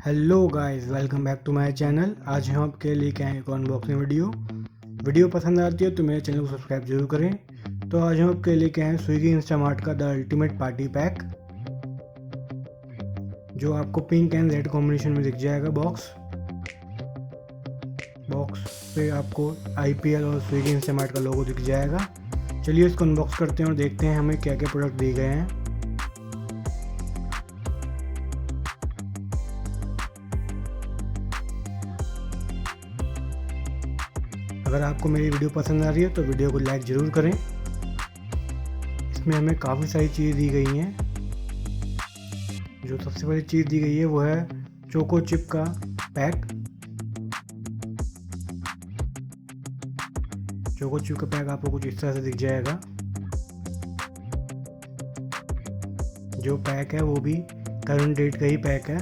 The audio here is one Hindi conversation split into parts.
Hello guys, welcome back to my channel. आज हम आपके लिए क्या है एक अनबॉक्सिंग वीडियो पसंद आती है तो मेरे चैनल को सब्सक्राइब जरूर करें। तो आज हम आपके लिए क्या है स्विगी इंस्टामार्ट का द अल्टीमेट पार्टी पैक, जो आपको पिंक एंड रेड कॉम्बिनेशन में दिख जाएगा। बॉक्स पे आपको IPL और स्विगी इंस्टामार्ट का लोगो दिख जाएगा। चलिए इसको अनबॉक्स करते हैं और देखते हैं हमें क्या क्या प्रोडक्ट दिए गए हैं। अगर आपको मेरी वीडियो पसंद आ रही है तो वीडियो को लाइक ज़रूर करें। इसमें हमें काफ़ी सारी चीज़ दी गई हैं। जो सबसे पहली चीज़ दी गई है वो है चोको चिप का पैक। चोको चिप का पैक आपको कुछ इस तरह से दिख जाएगा। जो पैक है वो भी करंट डेट का ही पैक है।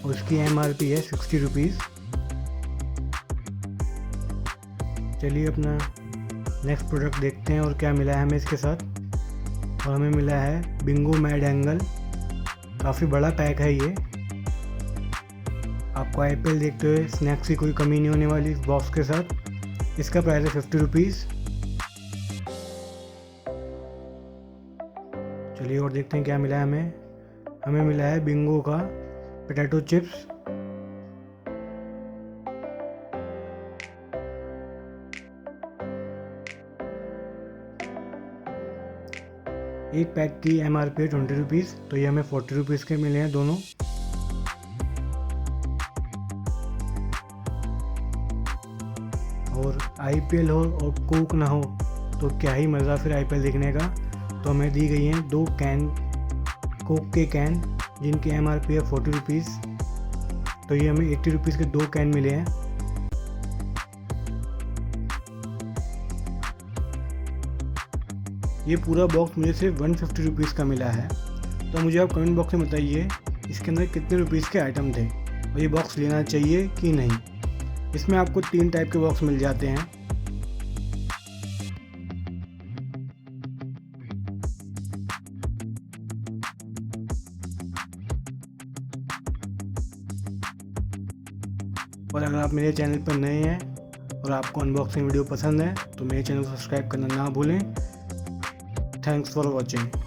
उसकी MRP है 60 रुपीज़। चलिए अपना नेक्स्ट प्रोडक्ट देखते हैं और क्या मिला है हमें इसके साथ। और हमें मिला है बिंगो मैड एंगल। काफ़ी बड़ा पैक है ये। आपको IPL देखते हुए स्नैक्स की कोई कमी नहीं होने वाली इस बॉक्स के साथ। इसका प्राइस है 50 रुपीज़। चलिए और देखते हैं क्या मिला है हमें मिला है बिंगो का पोटैटो चिप्स। एक पैक की MRP है 20 रुपीज़, तो ये हमें 40 रुपीज़ के मिले हैं दोनों। और IPL हो और कोक ना हो तो क्या ही मज़ा फिर IPL देखने का। तो हमें दी गई हैं 2 कैन कोक के कैन, जिनकी MRP है 40 रुपीज़। तो ये हमें 80 रुपीज़ के 2 कैन मिले हैं। ये पूरा बॉक्स मुझे सिर्फ 150 रुपीज़ का मिला है। तो मुझे आप कमेंट बॉक्स में बताइए इसके अंदर कितने रुपीज़ के आइटम थे और ये बॉक्स लेना चाहिए कि नहीं। इसमें आपको 3 टाइप के बॉक्स मिल जाते हैं। और अगर आप मेरे चैनल पर नए हैं और आपको अनबॉक्सिंग वीडियो पसंद है तो मेरे चैनल को सब्सक्राइब करना ना भूलें। Thanks for watching.